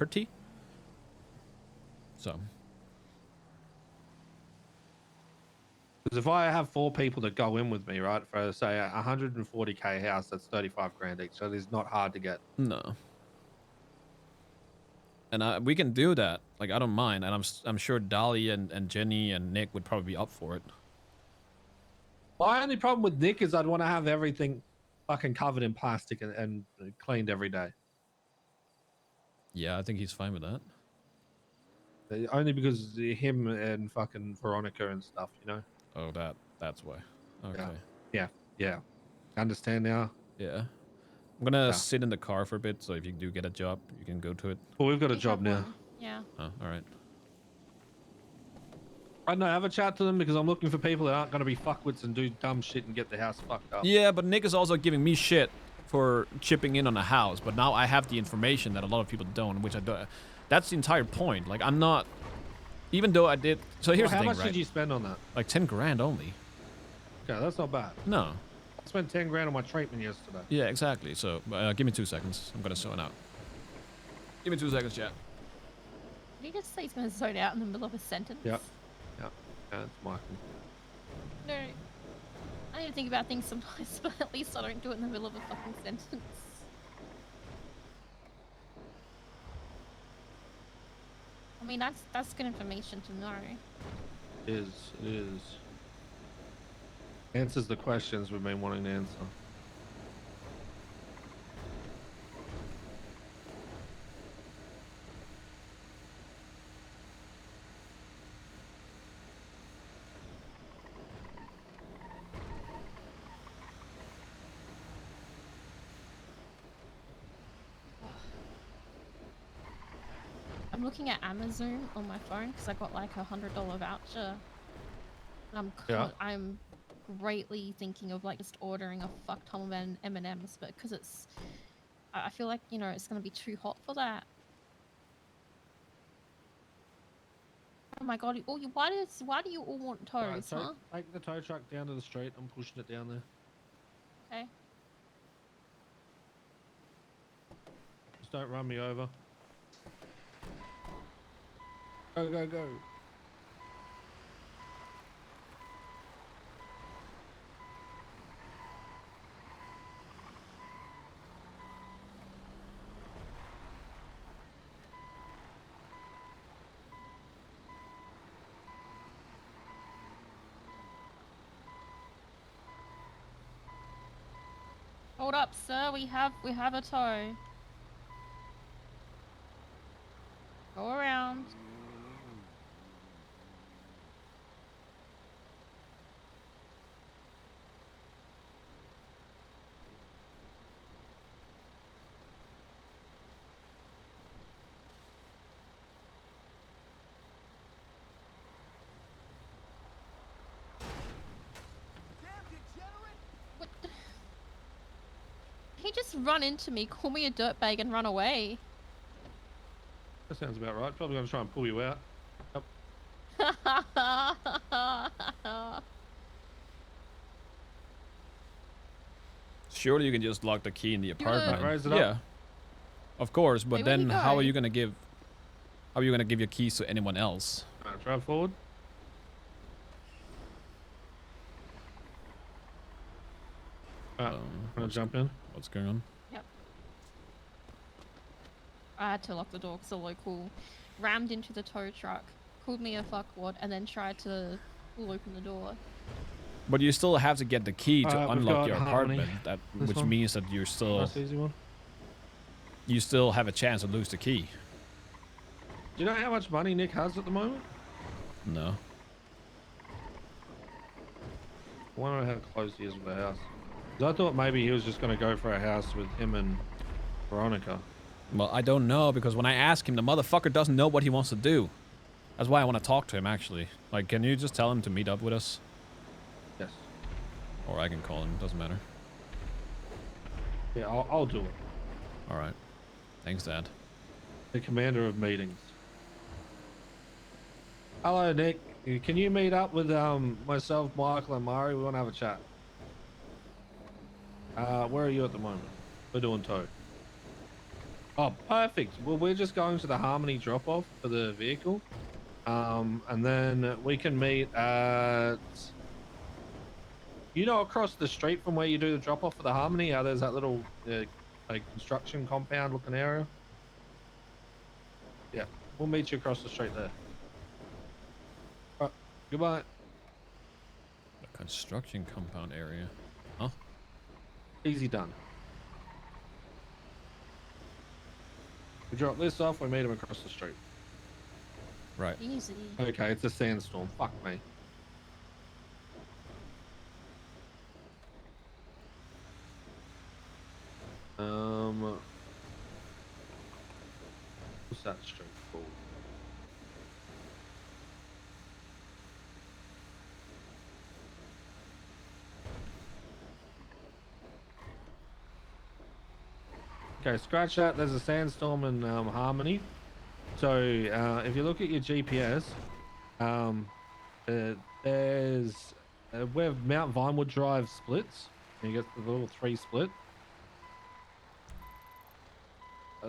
property. So. Because if I have 4 people that go in with me, right, for say a 140k house, that's 35 grand each. So it is not hard to get. No. And we can do that. Like, I don't mind. And I'm sure Dolly and Jenny and Nick would probably be up for it. My only problem with Nick is I'd want to have everything fucking covered in plastic and cleaned every day. Yeah, I think he's fine with that. Only because him and fucking Veronica and stuff, you know? Oh, that's why. Okay. Yeah. Understand now? Yeah. I'm gonna sit in the car for a bit, so if you do get a job, you can go to it. Well, we've got a job now. Yeah. Oh, alright. I don't know, have a chat to them because I'm looking for people that aren't going to be fuckwits and do dumb shit and get the house fucked up. Yeah, but Nick is also giving me shit for chipping in on a house, but now I have the information that a lot of people don't, which I don't. That's the entire point. Like, I'm not, even though I did. So here's the thing, how much right? did you spend on that? Like 10 grand only. Okay, that's not bad. No. I spent 10 grand on my treatment yesterday. Yeah, exactly. So give me 2 seconds. I'm gonna zone out. Give me 2 seconds, chat. Did he just say he's going to zone out in the middle of a sentence? Yep. That's Michael. No. I need to think about things sometimes, but at least I don't do it in the middle of a fucking sentence. I mean, that's good information to know. It is. Answers the questions we've been wanting to answer. I'm looking at Amazon on my phone because I got like a $100 voucher. I'm greatly thinking of like just ordering a fuck ton of M&Ms, but because I feel like, you know, it's gonna be too hot for that. Oh my god! Why do you all want toes, huh? Take the tow truck down to the street. I'm pushing it down there. Okay. Just don't run me over. Go, go, go. Hold up, sir. We have a tow. Go around. What? He just run into me, call me a dirtbag, and run away. That sounds about right. Probably gonna try and pull you out. Yep. Surely you can just lock the key in the apartment. Raise it up. Yeah. Of course, but Wait, then how are you gonna give your keys to anyone else? Alright, drive forward. Alright, wanna jump in? What's going on? Yep. I had to lock the door because the local rammed into the tow truck, called me a fuckwad, and then tried to pull open the door. But you still have to get the key to unlock your apartment, which one. means that you're still Nice easy one. you still have a chance to lose the key. Do you know how much money Nick has at the moment? No. I wonder how close he is with the house. 'Cause I thought maybe he was just going to go for a house with him and Veronica. Well, I don't know, because when I ask him, the motherfucker doesn't know what he wants to do. That's why I want to talk to him, actually. Like, can you just tell him to meet up with us? Yes. Or I can call him, doesn't matter. Yeah, I'll do it. Alright. Thanks, Dad. The commander of meetings. Hello, Nick. Can you meet up with myself, Michael, and Mari? We want to have a chat. Where are you at the moment? We're doing tow. Oh, perfect. Well, we're just going to the Harmony drop-off for the vehicle. And then we can meet at, across the street from where you do the drop-off for the Harmony, how there's that little like construction compound looking area. Yeah, we'll meet you across the street there. All right, goodbye. A construction compound area. Huh? Easy done. We drop this off, we meet him across the street. Right. Easy. Okay, it's a sandstorm. Fuck me. What's that street called? Okay, scratch that. There's a sandstorm in Harmony. So if you look at your GPS, there's where Mount Vinewood Drive splits. You get the little 3 split.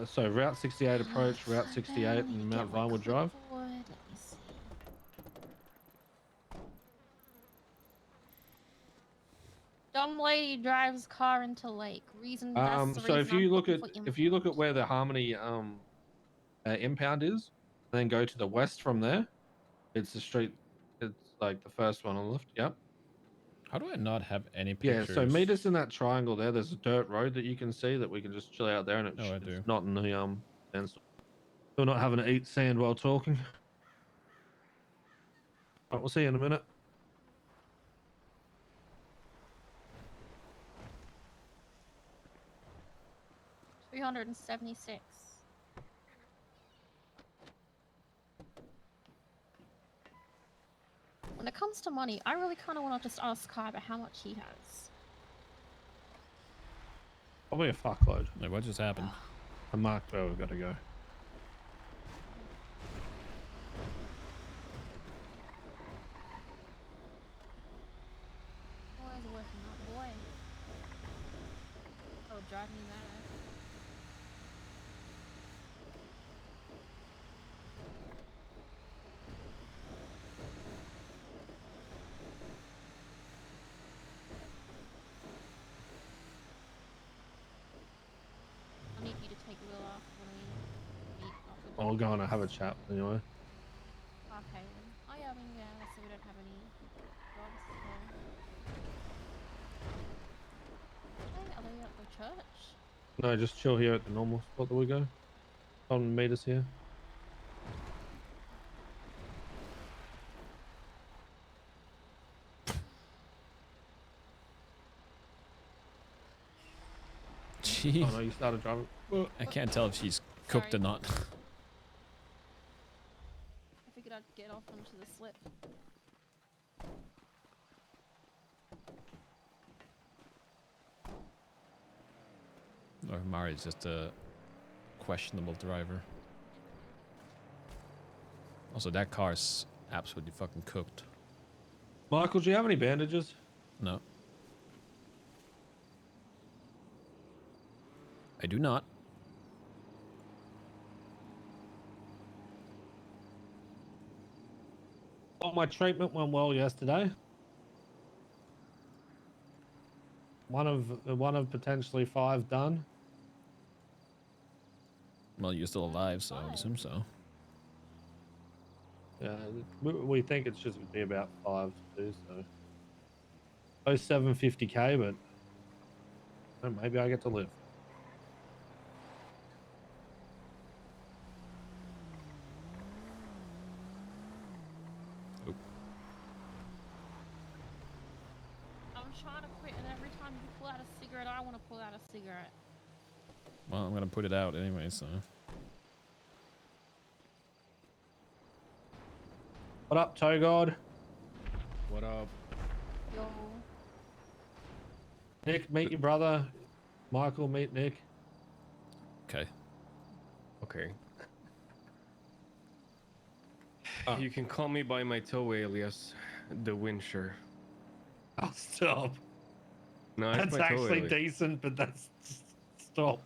So Route 68 approach, Route 68, and Mount Vinewood Drive. Let me see. Dumb lady drives car into lake. Reason. That's the So reason I'm looking for if you look at where the Harmony impound is, and then go to the west from there, it's the street. It's like the first one on the left. Yep. How do I not have any Yeah. pictures? So meet us in that triangle there. There's a dirt road that you can see that we can just chill out there, and Oh, I it's do. not in the sandstorm. We're not having to eat sand while talking. Right, we'll see you in a minute. $376. When it comes to money, I really kind of want to just ask Kai about how much he has. Probably a fuckload. Like, what just happened? And Mark, where we've got to go. Boy's working out, boy. Oh, drive me mad. I need you to take Will off when we meet off the I'll go and have a chat anyway. Okay then. Oh yeah, I mean, yeah, so we don't have any dogs, so... Hey, are they at the church? No, just chill here at the normal spot that we go. Come and meet us here. Gee, Oh no, you started driving. I can't tell if she's cooked Sorry. or not. I figured I'd get off onto the slip. Or Mari's just a questionable driver. Also, that car's absolutely fucking cooked. Michael, do you have any bandages? No. I do not. Well, my treatment went well yesterday. One of potentially 5 done. Well, you're still alive, so I would assume so. Yeah, we think it's just gonna be about 5 to do so. Oh, 750k, but maybe I get to live. Oop. I'm trying to quit, and every time you pull out a cigarette, I want to pull out a cigarette. Well, I'm gonna put it out anyway, so. What up, Toe God? What up? Yo. Nick, meet your brother. Michael, meet Nick. Okay. Okay. You can call me by my tow alias, the Winsher. Oh, stop. No, That's my tow actually alias. decent, but that's stop.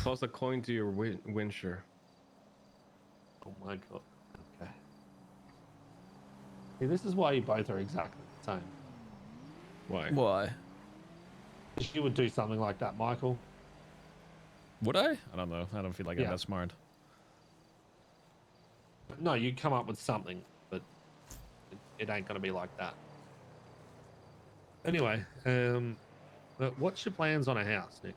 Toss a coin to your windshield. Oh my god. Okay. See, this is why you both are exactly the same. Why? Why? You would do something like that, Michael. Would I? I don't know. I don't feel like I'm Yeah. that smart. No, you come up with something, but it ain't gonna be like that. Anyway, but what's your plans on a house, Nick?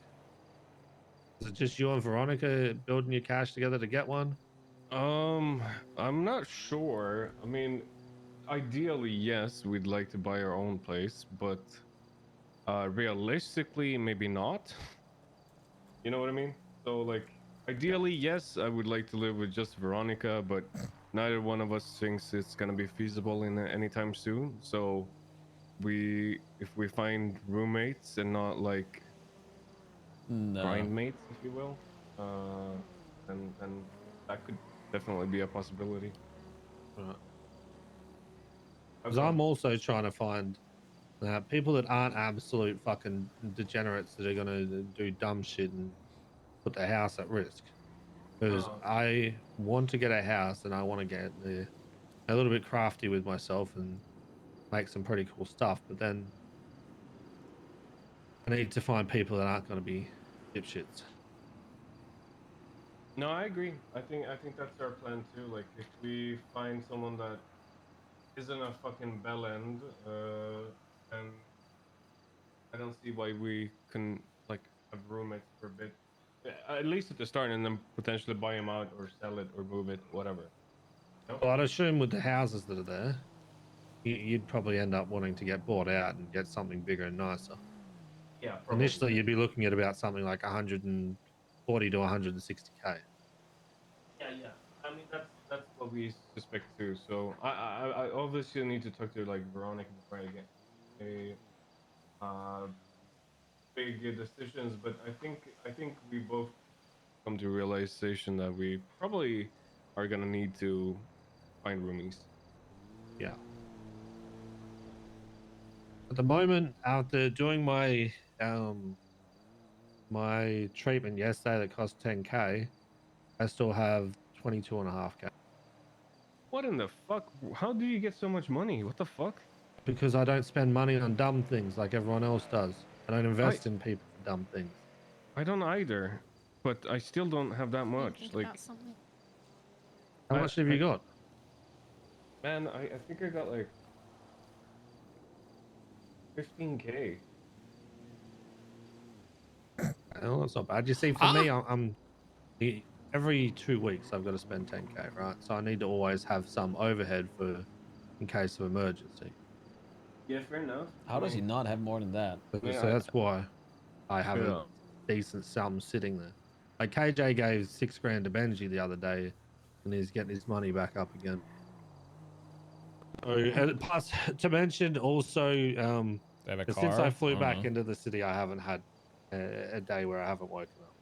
Is it just you and Veronica building your cash together to get one? I'm not sure. I mean, ideally, yes, we'd like to buy our own place, but realistically, maybe not. You know what I mean? So, like, ideally, yes, I would like to live with just Veronica, but neither one of us thinks it's gonna be feasible in anytime soon. So, if we find roommates and not like No. grind mates, if you will, then that could definitely be a possibility. Because I'm also trying to find people that aren't absolute fucking degenerates that are gonna do dumb shit and put their house at risk. Because I want to get a house and I want to get a little bit crafty with myself and make some pretty cool stuff. But then I need to find people that aren't going to be dipshits. No, I agree. I think that's our plan too. Like, if we find someone that isn't a fucking bell end, then I don't see why we can like have roommates for a bit, at least at the start, and then potentially buy them out or sell it or move it, whatever. No? Well, I'd assume with the houses that are there, you'd probably end up wanting to get bought out and get something bigger and nicer. Yeah, probably. Initially, you'd be looking at about something like 140 to 160k. Yeah, yeah. I mean, that's what we suspect too. So I obviously need to talk to like Veronica before I get a big decisions, but I think we both come to realization that we probably are gonna need to find roomies. Yeah. At the moment, after doing my treatment yesterday that cost 10k, I still have 22.5k What in the fuck? How do you get so much money? What the fuck? because I don't spend money on dumb things like everyone else does. I don't I invest in people for dumb things. I don't either, but I still don't have that Didn't much. think Like, about something. How I, much have I you got? man, I think I got like 15K. Oh, that's not bad. You see, for me, I'm every 2 weeks I've got to spend 10k, right? So I need to always have some overhead for in case of emergency. Yeah, fair enough. How does he not have more than that? So that's why I have Yeah. a decent sum sitting there. Like KJ gave 6 grand to Benji the other day, and he's getting his money back up again. So, and plus, to mention also, They have a car? since I flew don't back know. into the city, I haven't had a day where I haven't woken up.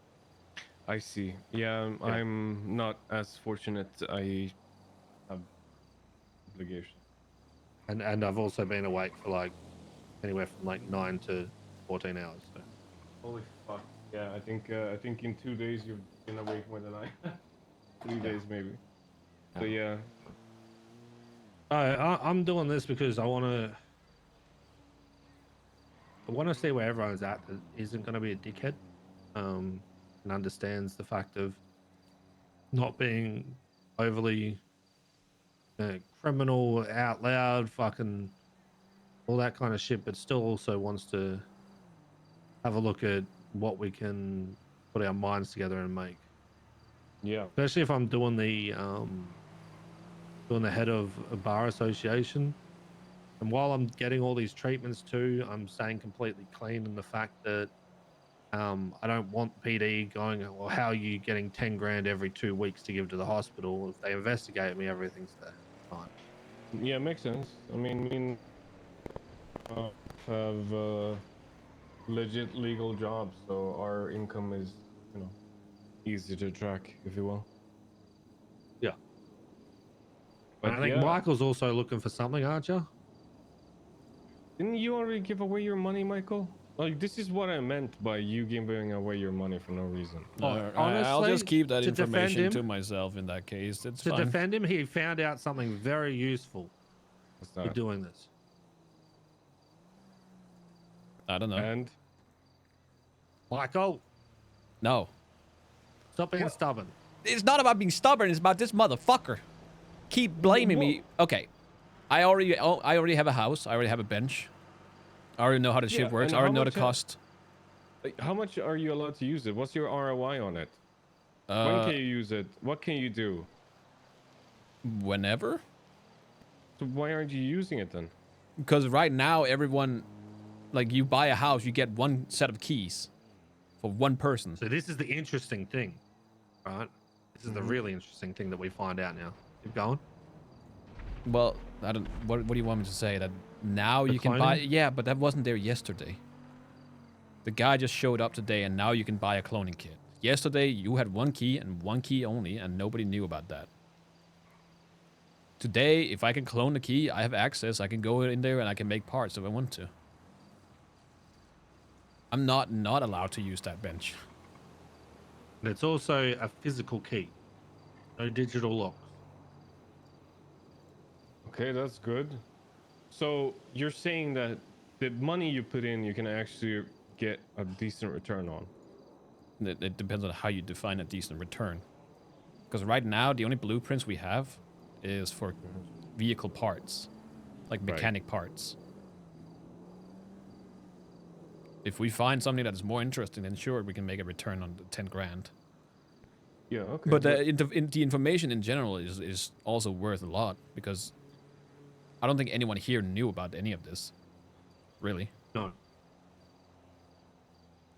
I see. Yeah, Yeah. I'm not as fortunate. I have obligation. And I've also been awake for like anywhere from like 9 to 14 hours. So. Holy fuck. Yeah, I think in 2 days you've been awake more than I. 3 days maybe. So yeah. I'm doing this because I want to see where everyone's at that isn't going to be a dickhead, and understands the fact of not being overly criminal out loud, fucking all that kind of shit, but still also wants to have a look at what we can put our minds together and make. Yeah. Especially if I'm doing the head of a bar association. And while I'm getting all these treatments too, I'm staying completely clean in the fact that I don't want PD going, well, how are you getting 10 grand every 2 weeks to give to the hospital? If they investigate me, everything's there. Fine. Yeah, makes sense. I mean, have legit legal jobs, so our income is, easy to track, if you will. Yeah. But And I think yeah, Michael's also looking for something, aren't you? didn't you already give away your money, Michael? Like, this is what I meant by you giving away your money for no reason. Oh, I'll just honestly, keep that to defend information him- to myself in that case. It's To fine. defend him, he found out something very useful What's for that? doing this. I don't know. And Michael, No. stop being What? stubborn. It's not about being stubborn. It's about this motherfucker. Keep blaming me. Okay. I already have a house. I already have a bench. I already know how the Yeah, shit works. and I already how know the much cost. like, how much are you allowed to use it? What's your ROI on it? When can you use it? What can you do? Whenever? So why aren't you using it then? Because right now, everyone, like, you buy a house, you get one set of keys for one person. So this is the interesting thing, right? This is the really interesting thing that we find out now. Keep going. Well, I don't. What do you want me to say? That now The you can buy? cloning? Yeah, but that wasn't there yesterday. The guy just showed up today, and now you can buy a cloning kit. Yesterday, you had one key and one key only, and nobody knew about that. Today, if I can clone the key, I have access. I can go in there and I can make parts if I want to. I'm not allowed to use that bench. And it's also a physical key, no digital locks. Okay, that's good. So you're saying that the money you put in, you can actually get a decent return on. It depends on how you define a decent return. Because right now, the only blueprints we have is for vehicle parts, like Right. mechanic parts. If we find something that is more interesting, then sure, we can make a return on the 10 grand. Yeah, okay. But the information in general is also worth a lot, because I don't think anyone here knew about any of this. Really. No.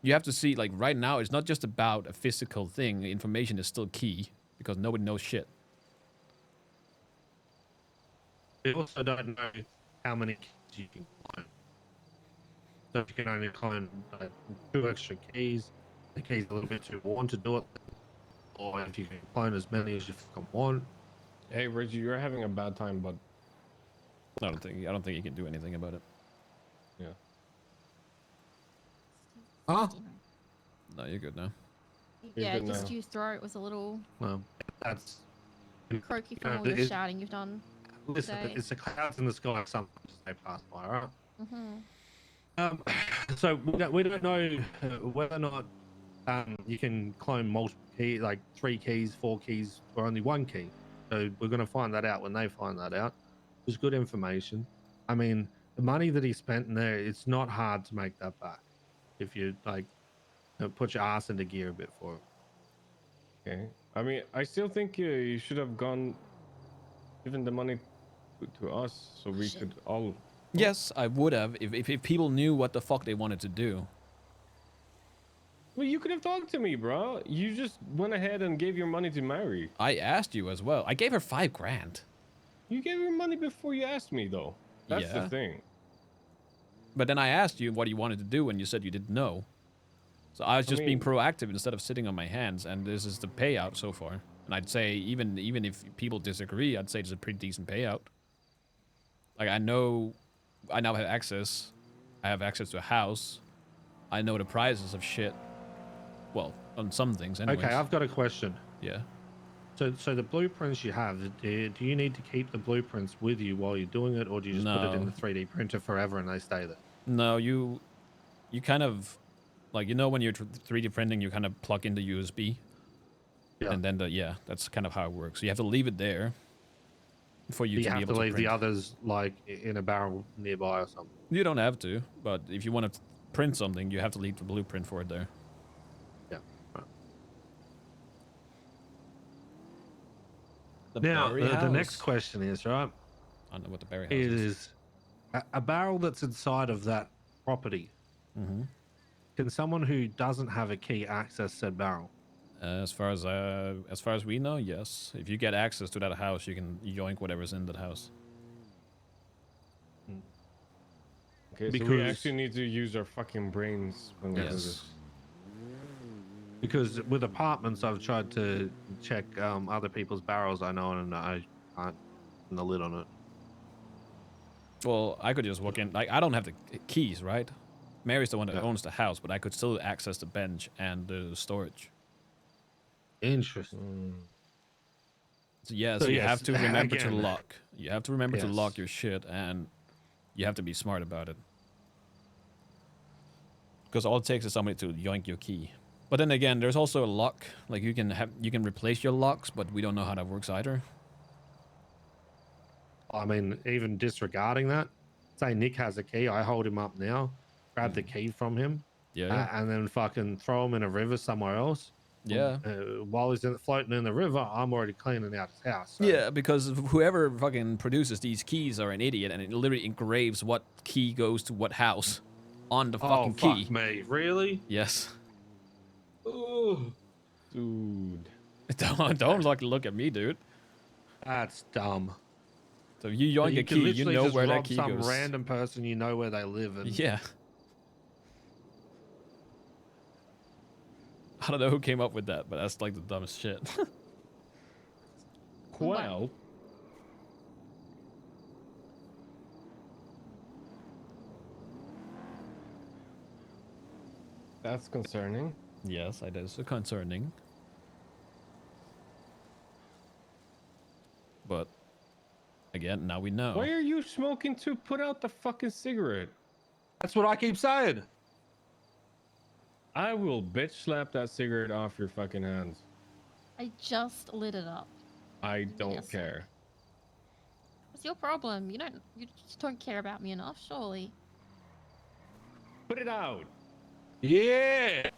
You have to see, like, right now, it's not just about a physical thing. The information is still key, because nobody knows shit. We also don't know how many keys you can clone. So if you can only clone 2 extra keys, the key's a little bit too worn to do it. Or if you can clone as many as you fucking want. Hey, Reggie, you're having a bad time, but I don't think you can do anything about it. yeah. Huh? No, you're good now. Yeah, good just now. your throat was a little Well, that's croaky No, from all but the it- shouting you've done. listen. Okay. It's the clouds in the sky. Sometimes they pass by. All right. Mm-hmm. So we don't know whether or not you can clone multiple keys, like 3 keys, 4 keys, or only 1 key. So we're going to find that out when they find that out. It's good information. I mean, the money that he spent in there, it's not hard to make that back if you like put your ass into gear a bit for it. Okay. I mean, I still think you should have given the money to us so we Shit. could all. Yes, I would have if people knew what the fuck they wanted to do. Well, you could have talked to me, bro. You just went ahead and gave your money to Mary. I asked you as well. I gave her 5 grand. You gave her money before you asked me, though. That's Yeah. the thing. But then I asked you what you wanted to do, and you said you didn't know. So I was just being mean- proactive instead of sitting on my hands, and this is the payout so far. And I'd say even if people disagree, I'd say it's a pretty decent payout. Like, I know I now have access. I have access to a house. I know the prices of shit. Well, on some things anyways. Okay, I've got a question. Yeah. So the blueprints you have, do you need to keep the blueprints with you while you're doing it, or do you just put it in No. the 3D printer forever and they stay there? No, you kind of, like, you know when you're 3D printing, you kind of plug in the USB. Yeah. And then that's kind of how it works. So you have to leave it there for you You to be have able to to leave print. the others like in a barrel nearby or something. You don't have to, but if you want to print something, you have to leave the blueprint for it there. Yeah. Right. The Now, berry the next house. question is, right? I don't know what the berry house It is. is a barrel that's inside of that property. Mm-hmm. Can someone who doesn't have a key access said barrel? As far as we know, yes. If you get access to that house, you can yoink whatever's in that house. Okay, so we Because- actually need to use our fucking brains when we do Yes. this. Because with apartments, I've tried to check other people's barrels I know, and I can't put the lid on it. Well, I could just walk in. Like, I don't have the keys, right? Mary's the one that owns the house, but I could still access the bench and the storage. Interesting. So yes, So you yes, have to remember to again, lock. You have to remember to lock yes. your shit, and you have to be smart about it. Because all it takes is somebody to yoink your key. But then again, there's also a lock. Like you can replace your locks, but we don't know how that works either. I mean, even disregarding that, say Nick has a key, I hold him up now, grab the key from him, Yeah. and then fucking throw him in a river somewhere else. Yeah. While he's floating in the river, I'm already cleaning out his house. So. Yeah, because whoever fucking produces these keys are an idiot, and it literally engraves what key goes to what house on the fucking key. Fuck me, really? Yes. Ooh, Dude. Don't like look at me, dude. that's dumb. So if you yoink a can key, you literally know just where that rob key some goes. random person, you know where they live, and Yeah. I don't know who came up with that, but that's like the dumbest shit. Well, that's concerning. Yes, that is concerning. But again, now we know. Why are you smoking to put out the fucking cigarette? that's what I keep saying. I will bitch slap that cigarette off your fucking hands. I just lit it up. I don't Yes. care. What's your problem? You just don't care about me enough, surely. Put it out. Yeah.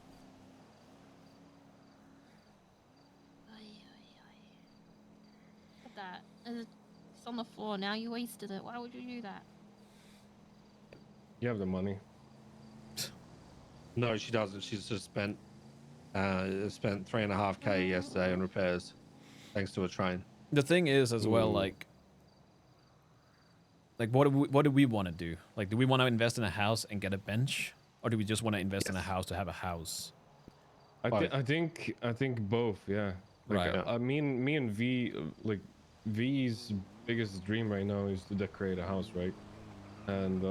Look at that. It's on the floor now. You wasted it. Why would you do that? You have the money. No, she doesn't. She's just spent 3.5K yesterday on repairs, thanks to a train. The thing is, as well, Ooh. like what do we want to do? Like, do we want to invest in a house and get a bench, or do we just want to invest in a Yes. house to have a house? I think both. Yeah. Like, Right. me and V, like V's biggest dream right now is to decorate a house, right? And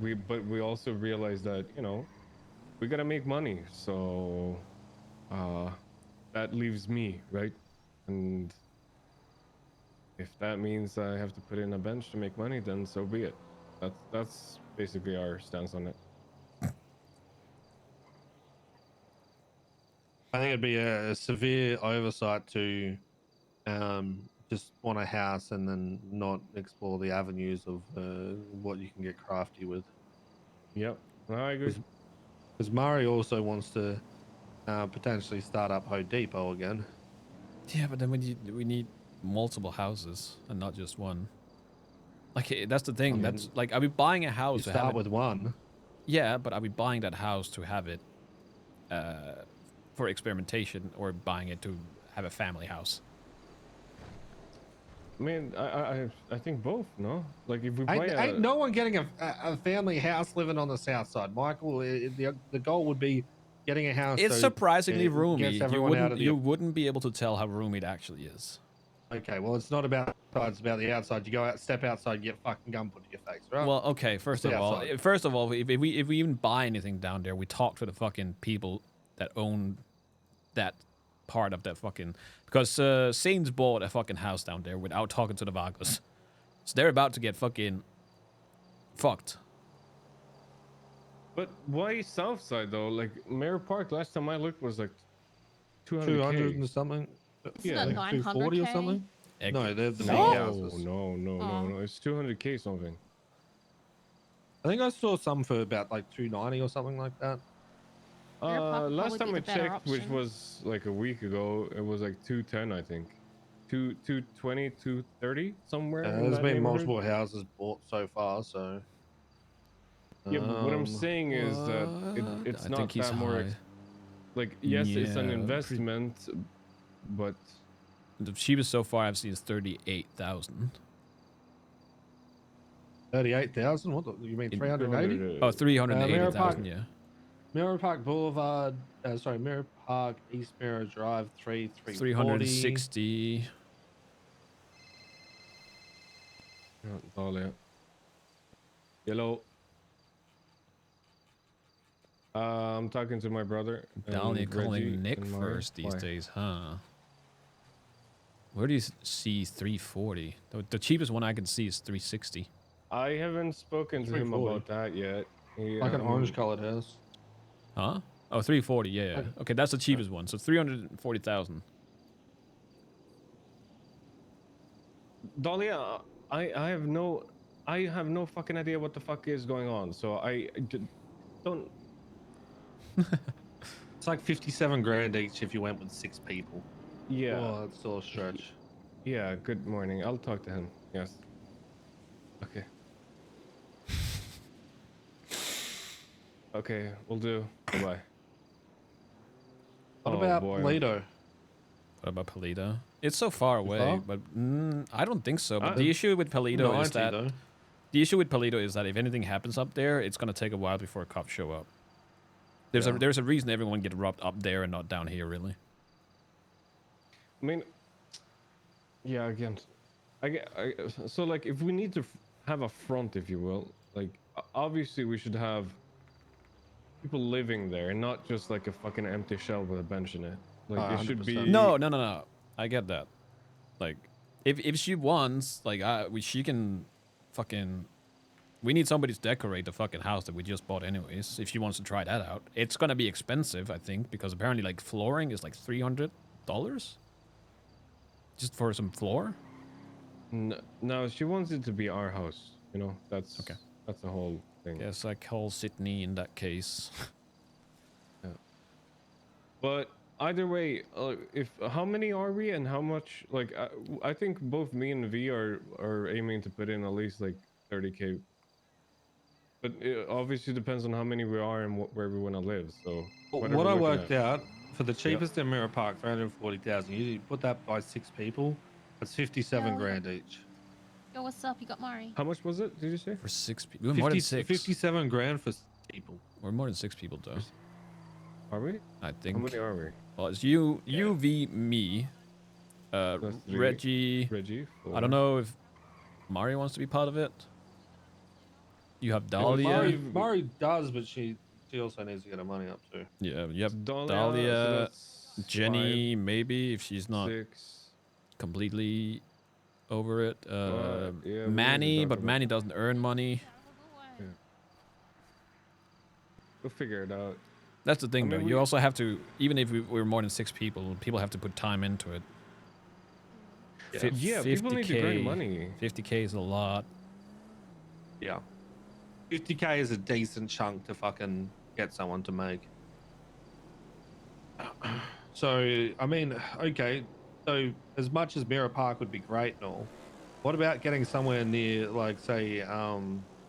we also realize that, you know, we gotta make money, so that leaves me, right? And if that means I have to put in a bench to make money, then so be it. That's basically our stance on it. I think it'd be a severe oversight to just want a house and then not explore the avenues of what you can get crafty with. Yep, no, I agree. Because Murray also wants to potentially start up Home Depot again. Yeah, but then we need multiple houses and not just one. Like that's the thing. I mean, That's like, are we buying a You house to have start it? with one. Yeah, but are we buying that house to have it for experimentation, or buying it to have a family house? I mean, I think both. No, like if we buy Ain't no one getting a family house living on the south side, Michael. The goal would be getting a house. It's so surprisingly it roomy. gets everyone out of the. You wouldn't be able to tell how roomy it actually is. Okay, well, it's not about outside, it's about the outside. You go out, step outside, you get fucking gun put in your face, right? Well, okay. First of all, if we even buy anything down there, we talk to the fucking people that own that part of that fucking, because Saints bought a fucking house down there without talking to the Vagos, so they're about to get fucking fucked. But why south side though? Like Mirror Park, last time I looked was like 200 200 and something. Isn't Yeah, it like 240 or 900K? something. No, they're the big no, houses. no. It's 200K something. I think I saw some for about like 290 or something like that. Mirror Park would Last probably time be I the better checked, which option. was like a week ago, it was like 210, I think. 220, 230, somewhere. in There's that been neighborhood. multiple houses bought so far, so. Yeah, but what I'm saying is that What? it's I not think he's that more. high. Like, yes, it's an Yeah, investment, but The cheapest so far I've seen is 38,000. 38,000. What? You mean 380? Oh, 380,000. Mirror Park. Yeah. Mirror Park Boulevard. Mirror Park East Mirror Drive 340. 360. Yellow. I'm talking to my brother. Dahlia and Reggie calling Nick and Mari. first these Why? days, huh? Where do you see 340? The cheapest one I can see is 360. I haven't spoken to him 340. about that yet. He, Like an orange colored house. Huh? Oh, 340. Yeah, yeah. Like- Okay, that's the cheapest one. So 340,000. Dahlia, I have no fucking idea what the fuck is going on. So don't. It's like 57 grand each if you went with 6 people. Yeah, Oh, that's still a stretch. yeah. Good morning. I'll talk to him. Yes. Okay. Okay, we'll do. Bye. What Oh, about boy. Polito? What about Polito? It's so far away, far? but I don't think so. But Uh, the issue with Polito 90 is that though. if anything happens up there, it's gonna take a while before cops show up. There's Yeah. a reason everyone get robbed up there and not down here, really. I mean, yeah. Again, so like, if we need to have a front, if you will, like, obviously we should have people living there, and not just like a fucking empty shell with a bench in it. Like, it should 100%. be. No. I get that. Like, if she wants, like, she can fucking. We need somebody to decorate the fucking house that we just bought, anyways. If she wants to try that out, it's gonna be expensive, I think, because apparently, like, flooring is like $300 just for some floor. No, she wants it to be our house. You know, that's Okay. That's the whole thing. Guess I call Sydney in that case. Yeah. But either way, if how many are we and how much? Like, I think both me and V are aiming to put in at least like 30K. But it obviously depends on how many we are and where we want to live. So what are What we I looking worked at? out for the cheapest in Mirror Park, 340,000. You put that by 6 people, that's 57 Yo, grand each. Yo, what's up? You got Mari. How much was it? Did you say? For 6 people. We're more than 6. 57 grand for 6 people. We're more than 6 people, though. Are we? I How think. many are we? Well, it's you, V, me, That's 3. Reggie. Reggie. 4. I don't know if Mari wants to be part of it. You have Dahlia. Mari does, but she also needs to get her money up too. Yeah, you have Dahlia, Dahlia, so that's Jenny, maybe, if she's 5, not 6. completely over it. Yeah, we need to Manny, talk but about Manny that. doesn't earn money. Yeah. We'll figure it out. That's the thing, I mean, though. You also have to, even if we're more than 6 people, people have to put time into it. Yeah, people need to earn money. 50K is a lot. Yeah. 50K is a decent chunk to fucking get someone to make. So, I mean, okay. So, as much as Mirror Park would be great and all, what about getting somewhere near, like, say,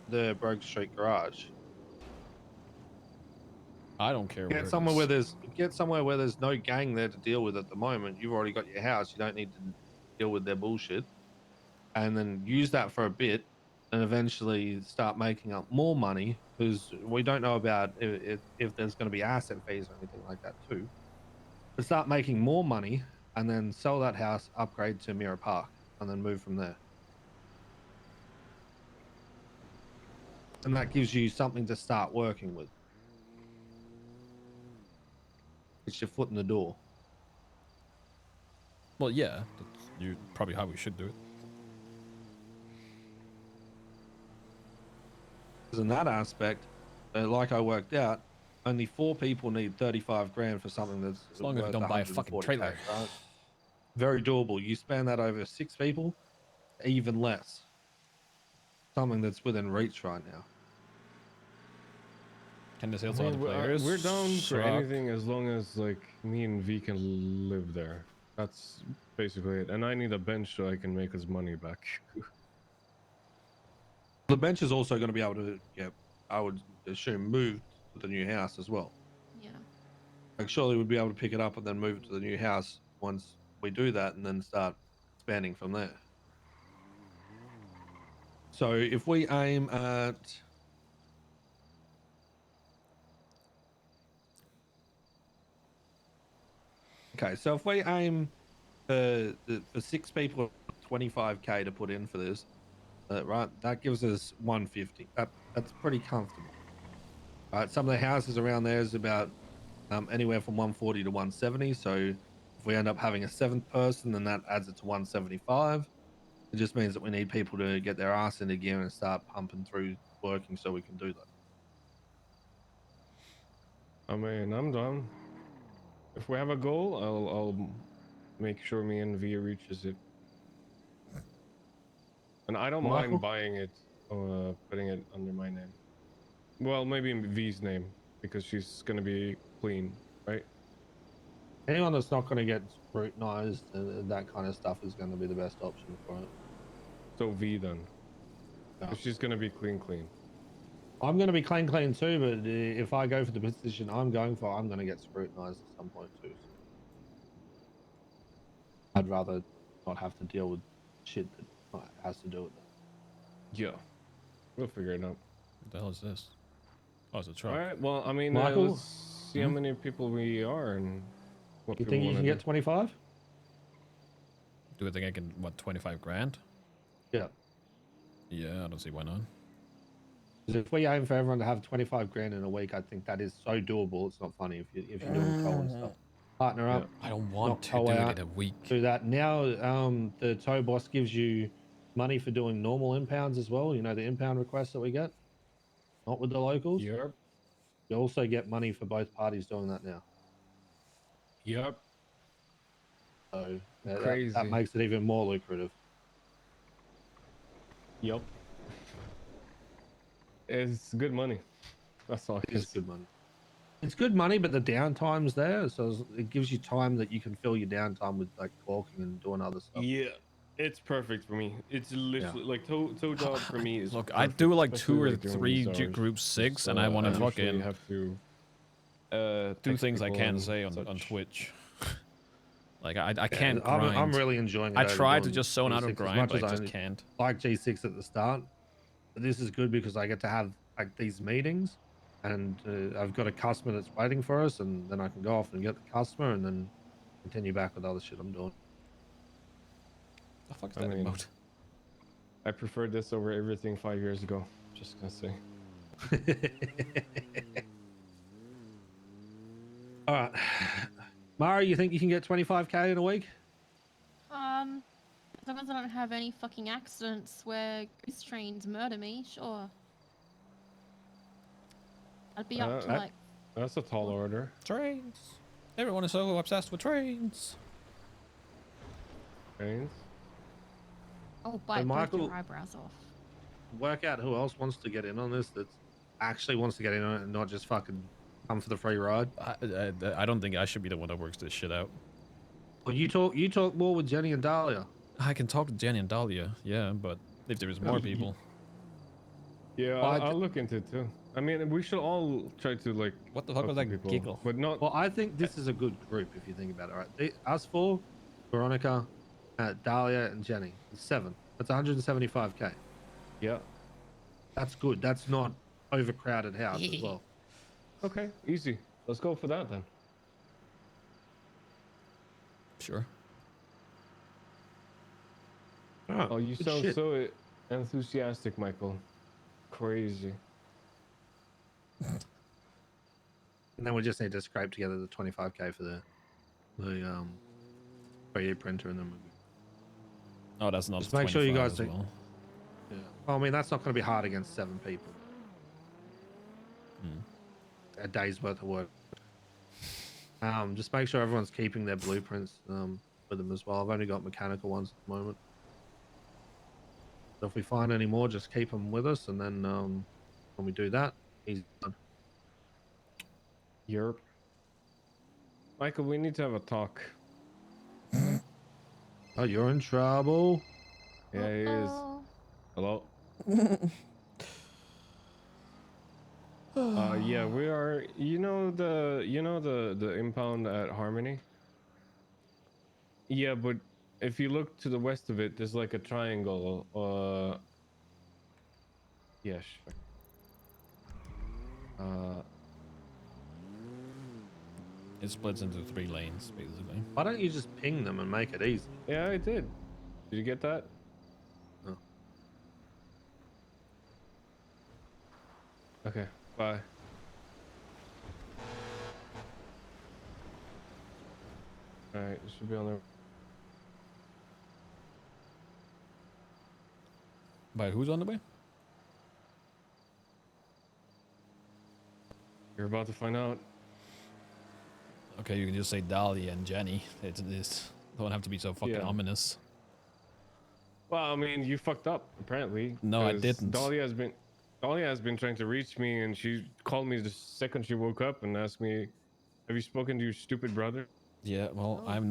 the Broke Street Garage? I don't care where Get it somewhere is. where there's no gang there to deal with at the moment. You've already got your house. You don't need to deal with their bullshit. And then use that for a bit, and eventually start making up more money, because we don't know about if there's going to be asset fees or anything like that too. But start making more money, and then sell that house, upgrade to Mirror Park, and then move from there. And that gives you something to start working with. It's your foot in the door. Well, yeah. That's probably how we should do it. Because in that aspect, like I worked out, only 4 people need 35 grand for something that's As long as we worth don't buy a fucking 140K, trailer. right? Very doable. You span that over 6 people, even less. Something that's within reach right now. Can the sales I on the mean, players? we're down for suck? anything as long as like me and V can live there. That's basically it. And I need a bench so I can make his money back. The bench is also going to be able to get, I would assume, moved to the new house as well. Yeah. Like, surely we'd be able to pick it up and then move it to the new house once we do that, and then start expanding from there. So if we aim at... Okay, so if we aim for 6 people, 25K to put in for this, right? That gives us 150. That's pretty comfortable. All right, some of the houses around there is about anywhere from 140 to 170. So if we end up having a seventh person, then that adds it to 175. It just means that we need people to get their ass into gear and start pumping through working so we can do that. I mean, I'm done. If we have a goal, I'll make sure me and V reaches it. And I don't Michael? mind buying it, putting it under my name. Well, maybe in V's name because she's gonna be clean, right? Anyone that's not going to get scrutinized and that kind of stuff is going to be the best option for it. So V then, Yeah. if she's gonna be clean. I'm going to be clean too, but if I go for the position I'm going for, I'm going to get scrutinized at some point too. So I'd rather not have to deal with shit that has to do with that. Yeah, we'll figure it out. What the hell is this? Oh, it's a All truck. right. Well, I mean, Michael? let's see how many people we are and what You people think you want can to get 25? Do you think I can, what, 25 grand? Yeah. Yeah, I don't see why not. Because if we aim for everyone to have 25 grand in a week, I think that is so doable. It's not funny if you're doing co and stuff. Partner up. I don't Knock want to co do it out, in a week. do that. Now, the tow boss gives you money for doing normal impounds as well. You know, the impound requests that we get, not with the locals. Yep. You also get money for both parties doing that now. Yep. So Crazy. that makes it even more lucrative. Yep. It's good money. That's all. It is good money. It's good money, but the downtime's there, so it gives you time that you can fill your downtime with like talking and doing other stuff. Yeah, it's perfect for me. It's literally like tow job for me is. Look, I perfect, do like 2 especially, or like, during 3 these hours. group 6, Just, and I want to usually fucking have to do text things I people can't and say on such. Twitch. Like, I can't grind. I'm really enjoying it. I over tried to on just zone out of G6 as grind, much but as I I just can't. like G6 at the start. But this is good because I get to have like these meetings, and I've got a customer that's waiting for us, and then I can go off and get the customer, and then continue back with other shit I'm doing. The fuck is I that mean, emote? I preferred this over everything 5 years ago. Just gonna say. All right, Mara, you think you can get 25k in a week? As long as I don't have any fucking accidents where goose trains murder me, sure. I'd be up to that- like That's a tall order. Trains. Everyone is so obsessed with trains. Trains. I'll bite both Michael- your eyebrows off. Work out who else wants to get in on this. That actually wants to get in on it and not just fucking come for the free ride. I don't think I should be the one that works this shit out. Well, you talk more with Jenny and Dahlia. I can talk to Jenny and Dahlia, yeah, but if there is more people. Yeah, Well, I'll look into it too. I mean, we should all try to like. What the fuck talk was to that people, giggle? But not. Well, I think this is a good group if you think about it. Right, us four, Veronica, Dahlia, and Jenny. It's 7. That's 175k. Yeah. That's good. That's not overcrowded house as well. Okay. Easy. Let's go for that then. Sure. Oh, you good sound shit. so enthusiastic, Michael. Crazy. And then we just need to scrape together the 25k for the 3D printer, and then we'll be. Oh, that's not. Just make sure you 25 guys as think- well. Yeah. Well, I mean, that's not going to be hard against 7 people. A day's worth of work. Just make sure everyone's keeping their blueprints with them as well. I've only got mechanical ones at the moment. So if we find any more, just keep them with us, and then when we do that, he's done. Europe. Michael, we need to have a talk. Oh, you're in trouble. Yeah, he is. Uh-oh. Hello. Yeah, we are. You know the impound at Harmony. Yeah, but if you look to the west of it, there's like a triangle. Yes. It splits into 3 lanes, basically. Why don't you just ping them and make it easy? Yeah, I did. Did you get that? No. Okay. Bye. All right, it should be on there. By who's on the way? You're about to find out. Okay, you can just say Dahlia and Jenny. It's don't have to be so fucking Yeah. ominous. Well, I mean, you fucked up apparently. No, I 'cause didn't. Dahlia has been trying to reach me, and she called me the second she woke up and asked me, "Have you spoken to your stupid brother?" Yeah, well, Oh. I'm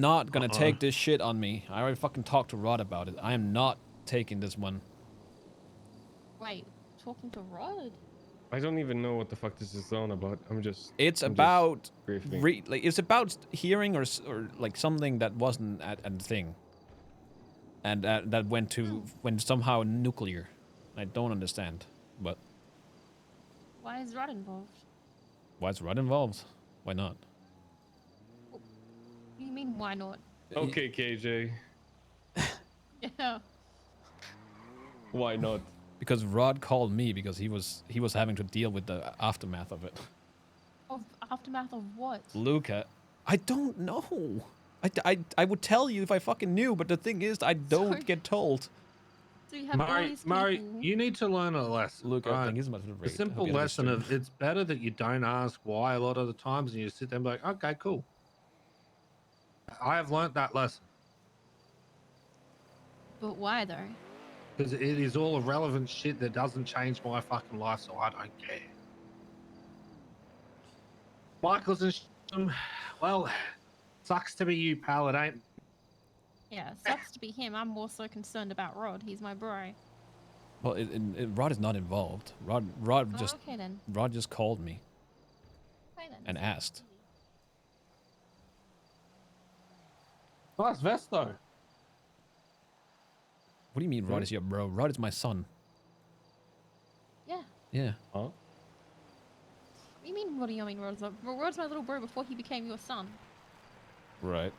not gonna take this shit on me. I already fucking talked to Rod about it. I am not taking this one. Wait, talking to Rod? I don't even know what the fuck this is on about. I'm just About briefing. it's about hearing or like something that wasn't a thing, and that went somehow nuclear. I don't understand, but Why is Rod involved? why is Rod involved? Why not? What do you mean, why not? Okay, KJ, Yeah. why not? Because Rod called me because he was having to deal with the aftermath of it. Of aftermath of what? Luca, I don't know. I would tell you if I fucking knew, but the thing is, I don't Sorry. get told. So you have all these Murray, people. you need to learn a lesson. Luca, I right? think he's much of a The simple lesson of it's better that you don't ask why a lot of the times, and you sit there and be like, okay, cool. I have learned that lesson But why though? because it is all irrelevant shit that doesn't change my fucking life, so I don't care. Michael's and well, sucks to be you, pal. It ain't. Yeah, it sucks to be him. I'm more so concerned about Rod. He's my bro. Well, Rod is not involved. Rod Oh, just okay then. Rod just called me Okay then. and asked. Nice vest though. What do you mean, Rod is your bro? Rod is my son. Yeah. Yeah. Huh? What do you mean, what do you mean, Rod's my little bro before he became your son. Right.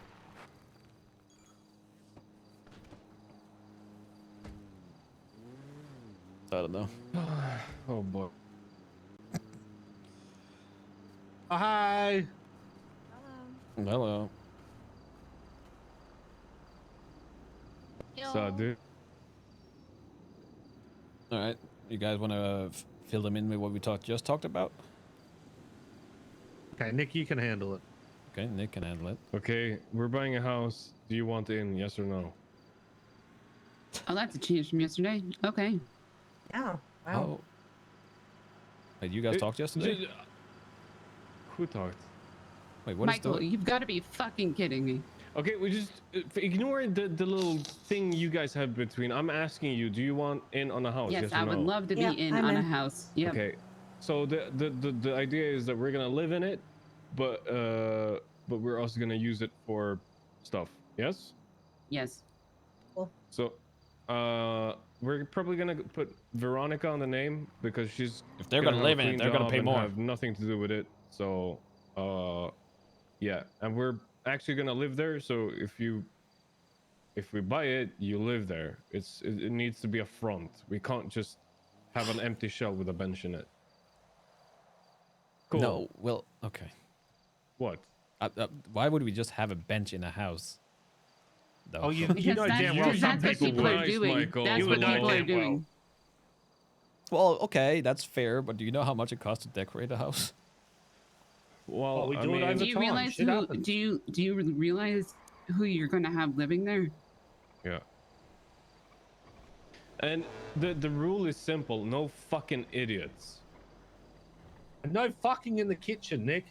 I don't know. Oh boy. Oh, hi. Hello. So, dude. All right. You guys want to fill them in with what we just talked about? Okay, Nick, you can handle it. Okay, Nick can handle it. Okay, we're buying a house. Do you want in? Yes or no? Oh, that's a change from yesterday. Okay. Yeah. Wow. Oh. Wait, you guys talked yesterday? Who talked? Wait, what is Michael, the... you've got to be fucking kidding me. Okay, we just ignore the little thing you guys have between. I'm asking you, do you want in on a house? Yes, or I would no? love to be Yeah, in I'm on a in. house. Yep. Okay, so the idea is that we're gonna live in it, but we're also gonna use it for stuff. Yes. Yes. So, we're probably gonna put Veronica on the name because she's. If they're gonna have live a in it, clean they're gonna job pay and more. Have nothing to do with it. So, yeah, and we're actually gonna live there. So if we buy it, you live there. It needs to be a front. We can't just have an empty shell with a bench in it. Cool. No, well, okay. What? Why would we just have a bench in a house? Though? Oh, you Because know that's, damn well because some that's what people people would. are Christ, doing. Michael. That's You what would people know are damn doing. Well, okay, that's fair, but do you know how much it costs to decorate a house? Well, Oh, we I do it mean, over Do you time. realize Shit who? happens. Do you realize who you're going to have living there? yeah. And the rule is simple: no fucking idiots. No fucking in the kitchen, Nick.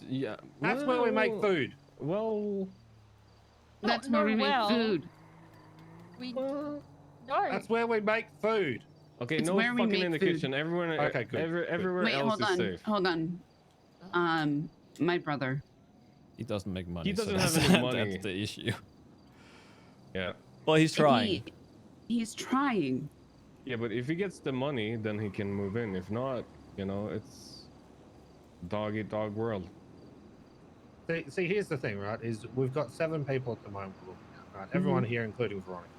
Yeah. That's where we make food. Well, That's no, where we make well. food. We well. no. That's where we make food. Okay, It's no where we fucking make in the food. kitchen. Everyone, Okay, good, good. everywhere Wait, else hold is on. safe. Hold on. My brother. He doesn't make money. He so doesn't have that's- any money. That's the issue. Yeah. Well, he's trying. He's trying. Yeah, but if he gets the money, then he can move in. If not, you know, it's dog eat dog world. See, here's the thing, right? Is we've got 7 people at the moment we're looking at, right? Everyone here, including Veronica.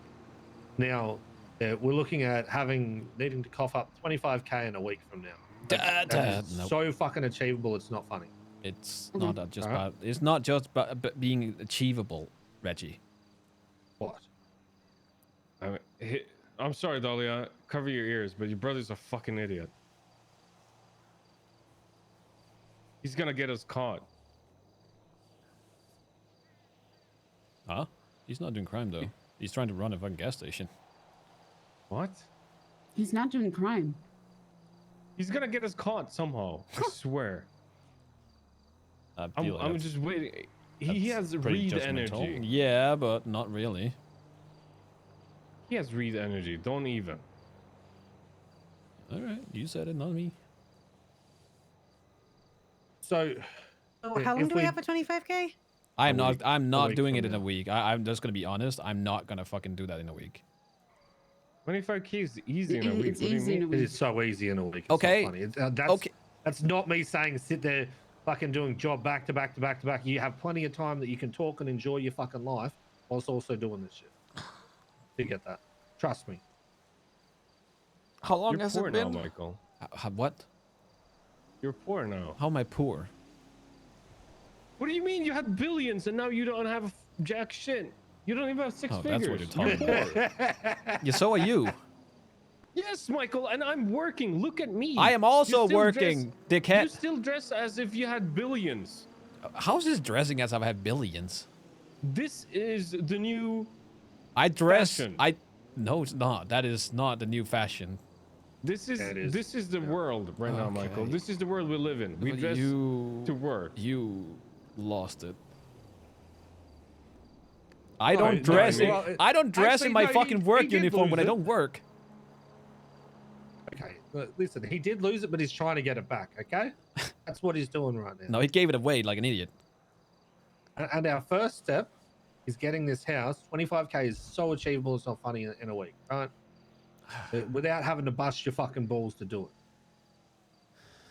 Now, we're looking at needing to cough up 25k in a week from now. That is Nope. so fucking achievable. It's not funny. It's Okay. not just Alright. about. It's not just about being achievable, Reggie. What? I'm sorry, Dahlia. Cover your ears, but your brother's a fucking idiot. He's gonna get us caught. Huh? He's not doing crime though. He's trying to run a fucking gas station. What? He's not doing crime. He's gonna get us caught somehow. I swear. I feel like I'm that's- just waiting. He that's has pretty read judgmental. energy. Yeah, but not really. He has read energy. Don't even. All right, you said it, not me. So, So Yeah, how long if do we we- have for 25K? I'm A not. week. I'm not week doing from it in a now. week. I'm just gonna be honest. I'm not gonna fucking do that in a week. 25K is easy in a week. It's What do you easy in a mean? it week. is so easy in a week. It's Okay. not funny. That's, Okay. that's not me saying sit there fucking doing job back to back to back to back. You have plenty of time that you can talk and enjoy your fucking life whilst also doing this shit. You get that? Trust me. How long You're has poor it now, been? Michael. What? You're poor now. How am I poor? What do you mean? You had billions and now you don't have jack shit. You don't even have six Oh, that's figures. what you're talking poor. Yeah, so are you. Yes, Michael, and I'm working. Look at me. I am You also still working, You dickhead. still dress as if you had billions. How's this dressing as if I have billions? This is the new. I dress. Fashion. No, it's not. That is not the new fashion. This is Yeah, it is. this is the world right now, Michael. Okay. This is the world we live in. We But dress you to work. You lost it. I No, don't no, dress. well, I don't dress actually, in my no, fucking he work did uniform when I lose it. don't work. Okay, but listen, he did lose it, but he's trying to get it back. Okay, that's what he's doing right now. No, he gave it away like an idiot. And our first step is getting this house. 25K is so achievable. It's not funny in a week, right? Without having to bust your fucking balls to do it.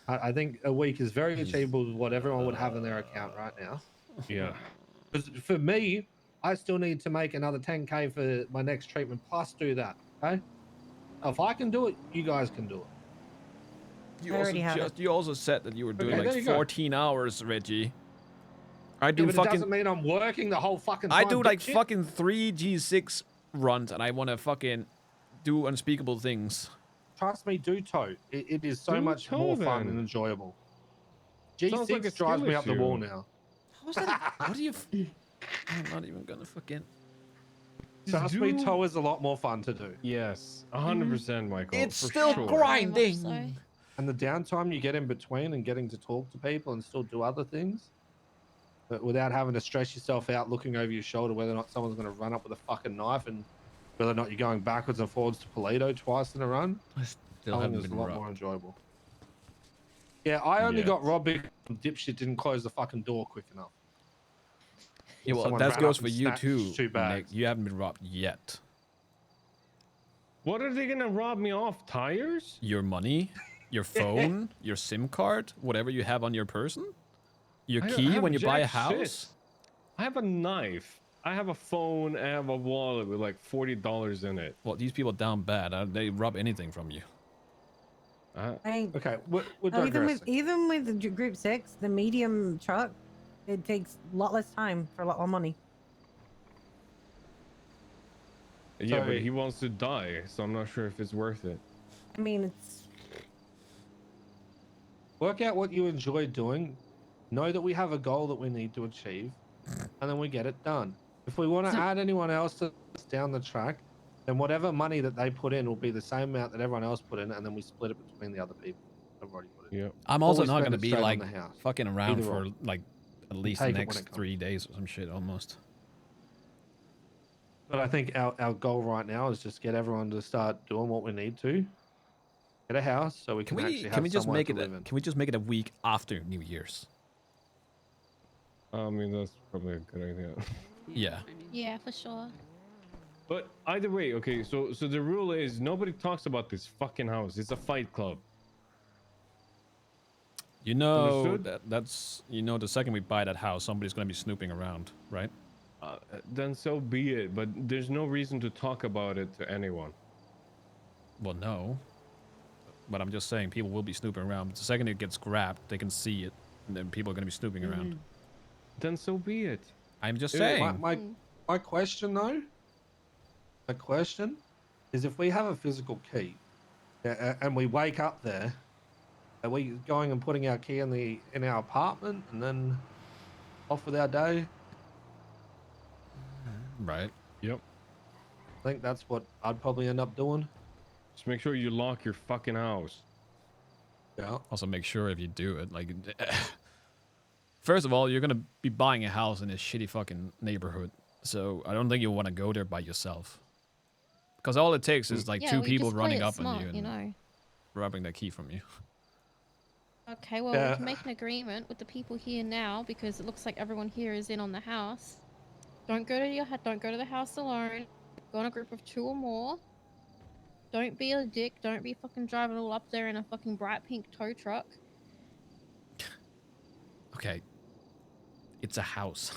I think a week is very achievable with what everyone would have in their account right now. Yeah. Because for me, I still need to make another 10K for my next treatment plus do that. Okay. If I can do it, you guys can do it. You I already have it. you also said that you were doing Okay, there like you go. 14 hours, Reggie. I do Yeah, but it fucking. doesn't mean I'm working the whole fucking time. I do like dipshit. fucking 3 G6 runs, and I want to fucking do unspeakable things. Trust me, do toe. It is so Do much toe, more fun then. and enjoyable. Sounds like G6 a drives skill me up the issue. wall now. How's that? What do you? I'm not even gonna fucking. Trust me, toe is a lot more fun to do. Yes, 100%, Michael. It's for still sure. grinding. Very much so. And the downtime you get in between and getting to talk to people and still do other things, but without having to stress yourself out looking over your shoulder whether or not someone's going to run up with a fucking knife and whether or not you're going backwards and forwards to Polito twice in a run. I still I think haven't it's a been lot robbed. more enjoyable. Yeah, I only Yes. got robbed because dipshit didn't close the fucking door quick enough. Yeah, well, Someone that ran goes up for and you snatched too, 2 Nick. bags. You haven't been robbed yet. What are they gonna rob me off? Tires? Your money, your phone, your SIM card, whatever you have on your person, your I don't key have when you buy a jack shit. house. I have a knife. I have a phone. I have a wallet with like $40 in it. Well, these people down bad. They rob anything from you. I, Okay, we're oh, digressing. even with the group 6, the medium truck, it takes a lot less time for a lot more money. Yeah, but Sorry. he wants to die, so I'm not sure if it's worth it. I mean, it's Work out what you enjoy doing. Know that we have a goal that we need to achieve, and then we get it done. If we want to So- add anyone else to us down the track, then whatever money that they put in will be the same amount that everyone else put in, and then we split it between the other people that have already put in. Yeah. I'm Or also we not spend gonna it be straight on like the house. fucking around Either for or. like at least the take it when next it comes. 3 days or some shit almost. But I think our goal right now is just get everyone to start doing what we need to. Get a house so we can, actually have Can we just somewhere make to it? live in. Can we just make it a week after New Year's? I mean, that's probably a good idea. Yeah. I mean, Yeah, for sure. But either way, okay, so the rule is nobody talks about this fucking house. It's a fight club. You know Understood? that's the second we buy that house, somebody's gonna be snooping around, right? Then so be it, but there's no reason to talk about it to anyone. Well, no. But I'm just saying, people will be snooping around. The second it gets grabbed, they can see it, and then people are gonna be snooping around. Then so be it. I'm just Yeah, saying. My question though, my question is if we have a physical key and we wake up there, are we going and putting our key in our apartment and then off with our day? Right. Yep. I think that's what I'd probably end up doing. Just make sure you lock your fucking house. Yeah. Also, make sure if you do it, like, first of all, you're gonna be buying a house in a shitty fucking neighborhood, so I don't think you'll want to go there by yourself. Because all it takes is like Yeah, two we people just play running it up smart, on you and you know. robbing the key from you. Okay, well, we can make an agreement with the people here now because it looks like everyone here is in on the house. Don't go to the house alone. Go in a group of 2 or more. Don't be a dick. Don't be fucking driving all up there in a fucking bright pink tow truck. Okay. It's a house.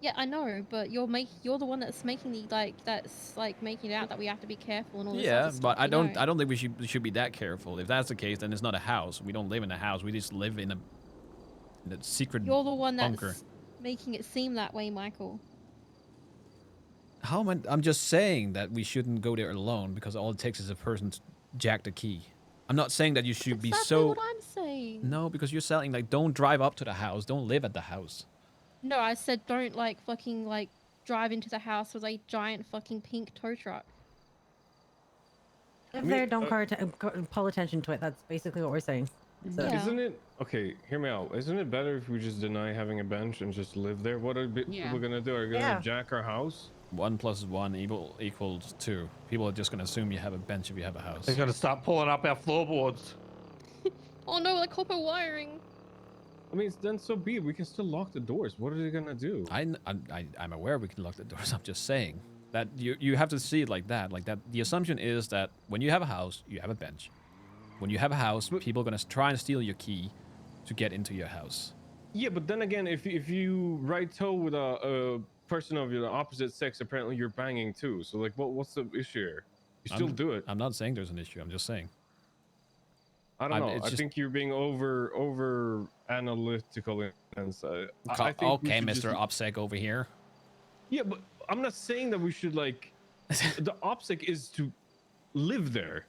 Yeah, I know, but you're the one that's making making it out that we have to be careful and all this Yeah, other but stuff, I you don't know? think we should be that careful. If that's the case, then it's not a house. We don't live in a house. We just live in a secret You're the one bunker. that's making it seem that way, Michael. How am I? I'm just saying that we shouldn't go there alone because all it takes is a person to jack the key. I'm not saying that you should be Exactly so. what I'm saying. No, because you're saying like don't drive up to the house, don't live at the house. No, I said don't fucking drive into the house with a giant fucking pink tow truck. Live mean, there, don't call attention to it. That's basically what we're saying. So, Yeah. Isn't it okay? Hear me out. Isn't it better if we just deny having a bench and just live there? What are Yeah. we gonna do? Are we gonna jack our house? 1 + 1 equals 2. People are just gonna assume you have a bench if you have a house. They're gonna start pulling up our floorboards. Oh no, the copper wiring. I mean, then so be it. We can still lock the doors. What are they gonna do? I'm aware we can lock the doors. I'm just saying that you have to see it like that. Like that. The assumption is that when you have a house, you have a bench. When you have a house, people are gonna try and steal your key to get into your house. Yeah, but then again, if you right toe with a person of your opposite sex, apparently you're banging too. So like, what's the issue here? You still do it. I'm not saying there's an issue. I'm just saying. I don't know. I think you're being over analytical and so. I think okay, Mr. OPSEC over here. Yeah, but I'm not saying that we should like. The OPSEC is to live there.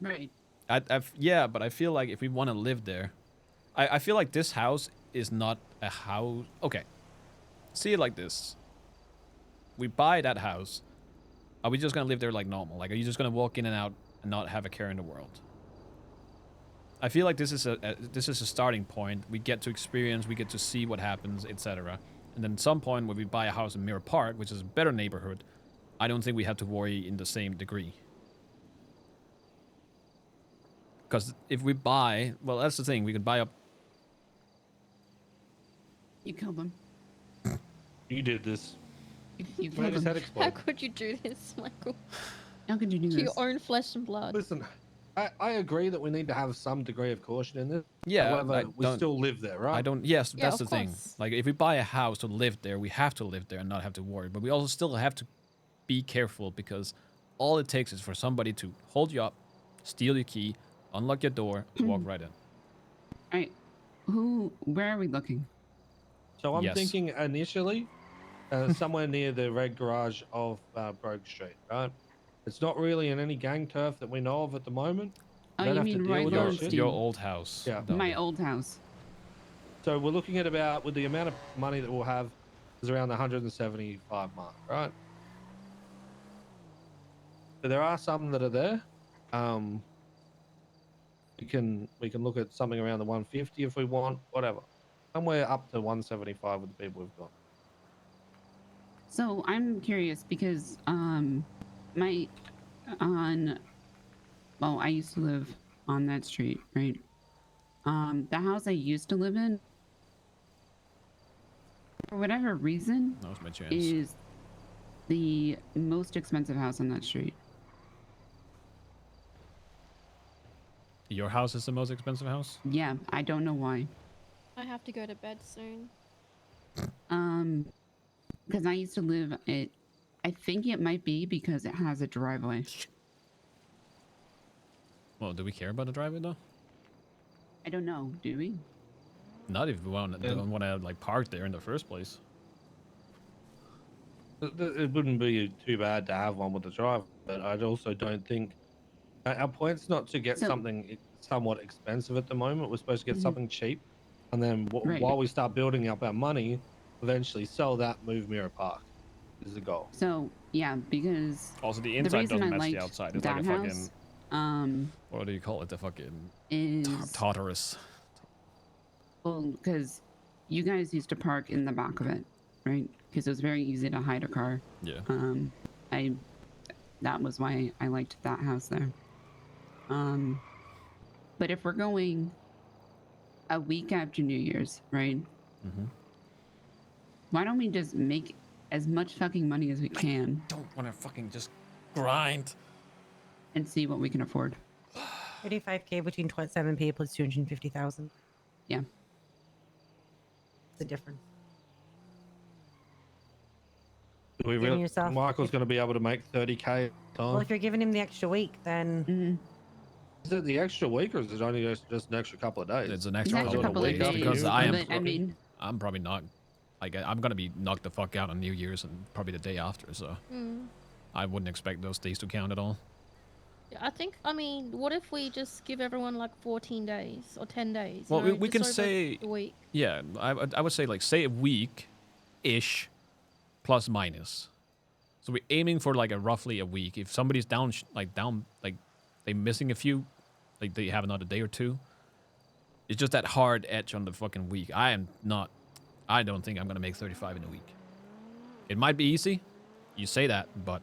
Right. Yeah, but I feel like if we want to live there, I feel like this house is not a house. Okay, see it like this. We buy that house. Are we just gonna live there like normal? Like, are you just gonna walk in and out and not have a care in the world? I feel like this is a starting point. We get to experience, we get to see what happens, etc. And then some point where we buy a house in Mirror Park, which is a better neighborhood, I don't think we have to worry in the same degree. Because if we buy, well, that's the thing. We could buy up. You killed them. You did this. You Made killed his them. head How explode. could you do this, Michael? How could you do To this? your own flesh and blood. Listen, I agree that we need to have some degree of caution in this. Yeah, However, we still live there, right? I don't. Yes, Yeah, that's the of thing. course. Like, if we buy a house to live there, we have to live there and not have to worry. But we also still have to be careful because all it takes is for somebody to hold you up, steal your key, unlock your door, and walk right in. All right. Where are we looking? So I'm Yes. thinking initially somewhere near the red garage of Brogue Street, right? It's not really in any gang turf that we know of at the moment. Oh, Don't you have to mean deal Roy with that Lowenstein? shit. Your old house. Yeah. My Dobby. old house. So we're looking at about, with the amount of money that we'll have, is around the 175 mark, right? So there are some that are there. We can look at something around the 150 if we want, whatever. Somewhere up to 175 with the people we've got. So I'm curious because I used to live on that street, right? The house I used to live in, for whatever reason, That was my chance. is the most expensive house on that street. Your house is the most expensive house? Yeah, I don't know why. I have to go to bed soon. Because I used to live at, I think it might be because it has a driveway. Well, do we care about the driveway though? I don't know, do we? Not if we don't want to like park there in the first place. It wouldn't be too bad to have one with the driver, but I also don't think our point's not to get So- something somewhat expensive at the moment. We're supposed to get Mhm. something cheap, and then Right. while we start building up our money, eventually sell that, move Mirror Park is the goal. So yeah, because Also, the the inside reason doesn't I match the liked outside. It's like that a fucking house, what do you call it? The fucking is Tartarus. well, because you guys used to park in the back of it, right? Because it was very easy to hide a car. Yeah. I that was why I liked that house there. But if we're going a week after New Year's, right? Mm-hmm. Why don't we just make as much fucking money as we can Don't want to fucking just grind. and see what we can afford? 35k between 27 people is 250,000. Yeah. The difference. Do we Giving really, yourself- Michael's going to be able to make 30k Well, time? if you're giving him the extra week, then Mm-hmm. Is it the extra week, or is it only just an extra couple of days? It's an It's extra actually a couple of couple of days days, because I am. but I mean, I'm probably not. Like I'm gonna be knocked the fuck out on New Year's and probably the day after. So I wouldn't expect those days to count at all. Yeah, I mean, what if we just give everyone like 14 days or 10 days? Well, you know, we just can over say the week. yeah. I would say like say a week, ish, plus minus. So we're aiming for like a roughly a week. If somebody's down like they missing a few, like they have another day or two. It's just that hard edge on the fucking week. I don't think I'm gonna make 35 in a week. It might be easy. You say that, but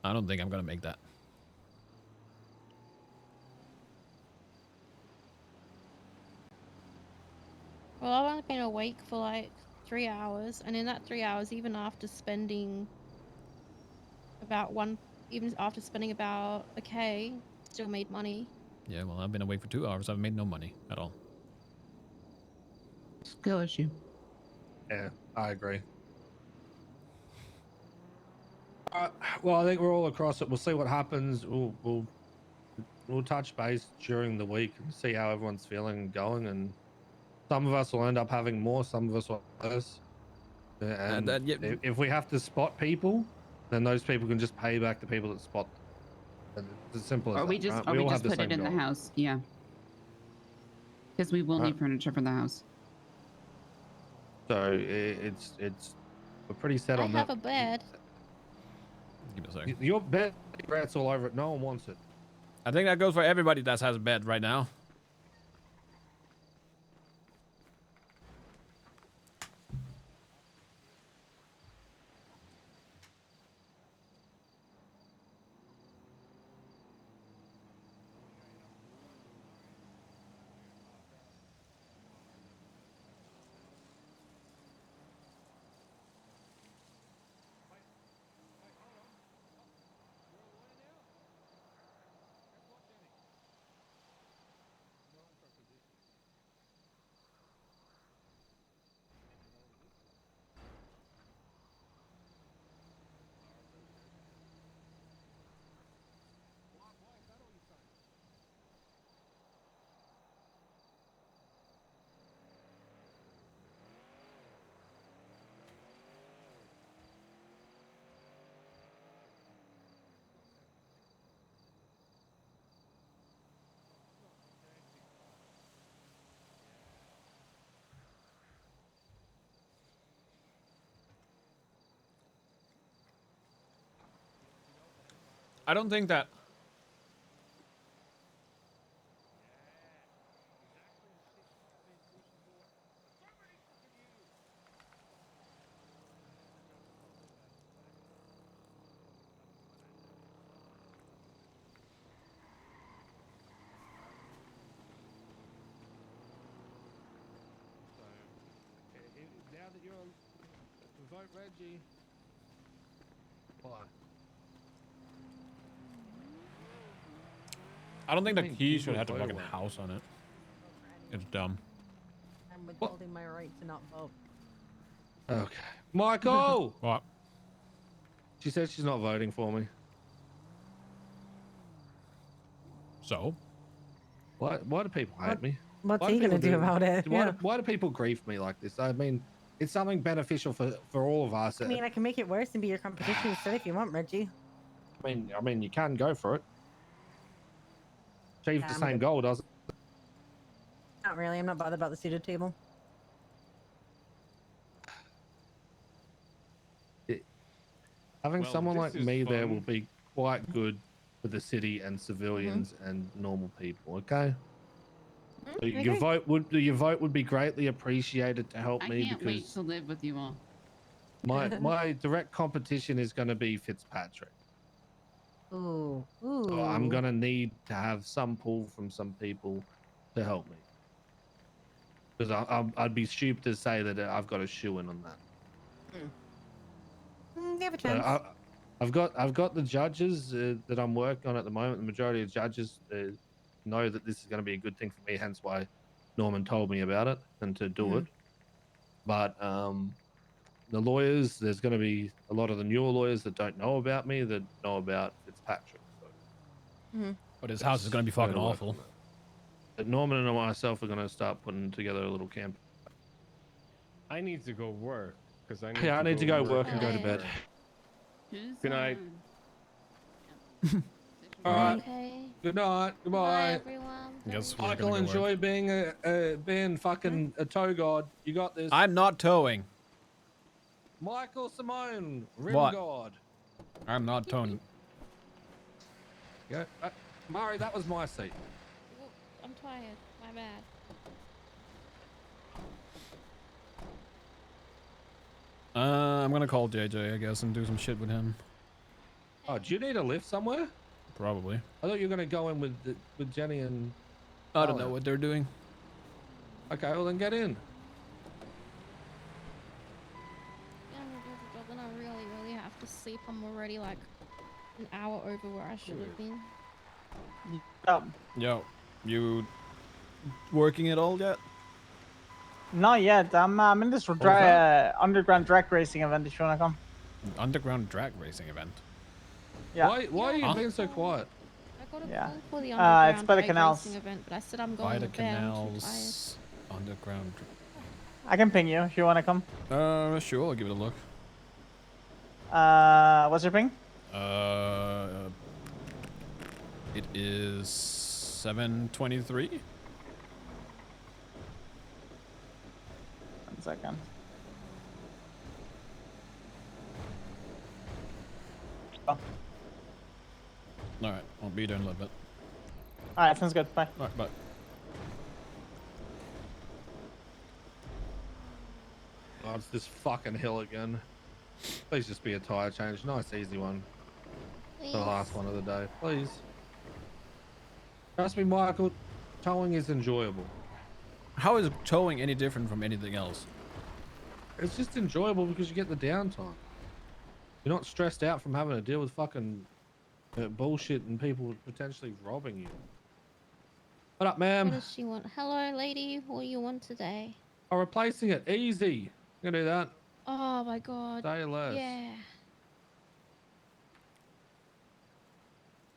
I don't think I'm gonna make that. Well, I've only been awake for like 3 hours, and in that 3 hours, even after spending about a K, still made money. Yeah, well, I've been awake for 2 hours. I've made no money at all. skill issue. Yeah, I agree. Well, I think we're all across it. We'll see what happens. We'll touch base during the week and see how everyone's feeling and going. And some of us will end up having more, some of us will less. And if we have to spot people, then those people can just pay back the people that spot them. It's as simple as Or that. we just, right? or we all just have put it same in the goal. house. Yeah. Because we will need furniture for the house. So we're pretty set I on have that. a bed. Give me a second. Your bed rats all over it. No one wants it. I think that goes for everybody that has a bed right now. I don't think that. Now that you're on vote Reggie. Why? I don't think the Thank key you should for have the voting fucking one. house on it. It's dumb. I'm withholding my right to not vote. Okay. Michael! What? She said she's not voting for me. So? Why do people hate me? What's Why he do gonna people do about it? Why, Yeah. why do people grief me like this? I mean, it's something beneficial for all of us. I mean, I can make it worse and be your competition instead if you want, Reggie. I mean, you can go for it. Achieve Yeah, the I'm same good. goal, doesn't Not really. I'm not bothered about the seated table. it? Having Well, someone this like is me there will fun. be quite good for the city and civilians and normal people. Okay. So your vote would be greatly appreciated to help I me can't wait because to live with you all. my direct competition is going to be Fitzpatrick. Ooh. So I'm Ooh. going to need to have some pull from some people to help me. Because I'd be stupid to say that I've got a shoe in on that. You have a So chance. I've got the judges that I'm working on at the moment. The majority of judges know that this is going to be a good thing for me. Hence why Norman told me about it and to do it. But the lawyers, there's going to be a lot of the newer lawyers that don't know about me that know about Fitzpatrick. So But his house is gonna be we're fucking gonna work awful. on that. But Norman and myself are going to start putting together a little camp. I need to go work because I need Yeah, I need to go work and go to bed. after. Who's, Good night. All right. Okay. Good night. Bye, Goodbye. everyone. Guess we're Michael, gonna go enjoy work. being fucking a tow god. You got this. I'm not towing. Michael Simone, rim What? god. I'm not towing. Yeah, Murray, that was my seat. Well, I'm tired. My bad. I'm gonna call JJ, I guess, and do some shit with him. Oh, do you need a lift somewhere? Probably. I thought you were gonna go in with Jenny and. I don't know Alan. what they're doing. Okay, well then get in. Yeah, I'm gonna do the job, and I really have to sleep. I'm already like an hour over where I should have been. Yo, you working at all yet? Not yet. I'm in this underground drag racing event. If you wanna come. Underground drag racing event. Yeah. Why are you Huh? being so quiet? I got a Yeah. call for the It's underground by the drag canals. racing event, but I said I'm By going the to bed. I'm too tired. canals. Underground. I can ping you if you wanna come. Sure, I'll give it a look. What's your ping? It is 7:23. 1 second. Oh. All right, I'll be there in a little bit. All right, sounds good. Bye. All right, bye. Oh, it's this fucking hill again. Please just be a tire change. Nice, easy one. The last one of the day, please. Trust me, Michael. Towing is enjoyable. How is towing any different from anything else? It's just enjoyable because you get the downtime. You're not stressed out from having to deal with fucking bullshit and people potentially robbing you. What up, What ma'am? does she want? Hello, lady. What do you want today? I'm replacing it. Easy. You can do that. Oh my god. Say less. Yeah.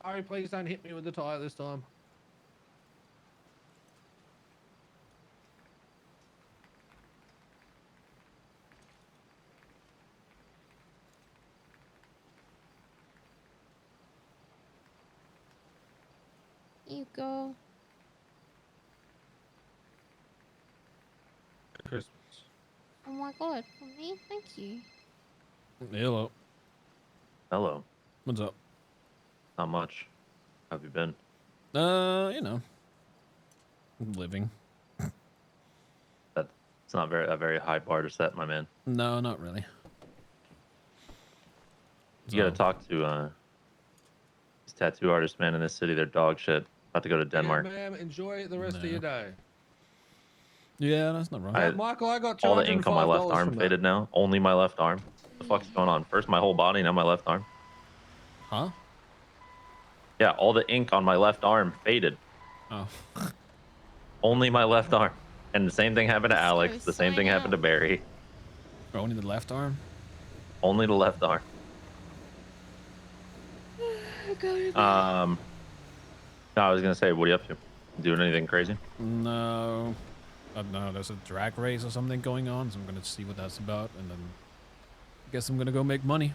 Sorry, please don't hit me with the tire this time. You go. Christmas. Oh my god. For me? Thank you. Hello. Hello. What's up? Not much. How have you been? You know, living. It's not a very high bar to set, my man. No, not really. You gotta talk to these tattoo artists, man, in this city. They're dog shit. About to go to Denmark. Yeah, ma'am, enjoy the rest of your day. Yeah, that's not wrong. I- Michael, I got All the ink on my left $205 arm from that. faded now. Only my left arm. What the fuck's going on? First my whole body, now my left arm. Huh? Yeah, all the ink on my left arm faded. Oh. Only my left arm. And the same thing happened to Let's Alex. go The same thing sign happened to up. Barry. Only the left arm? Only the left arm. No, I was gonna say, what are you up to? Doing anything crazy? No. I don't know. There's a drag race or something going on, so I'm gonna see what that's about, and then I guess I'm gonna go make money.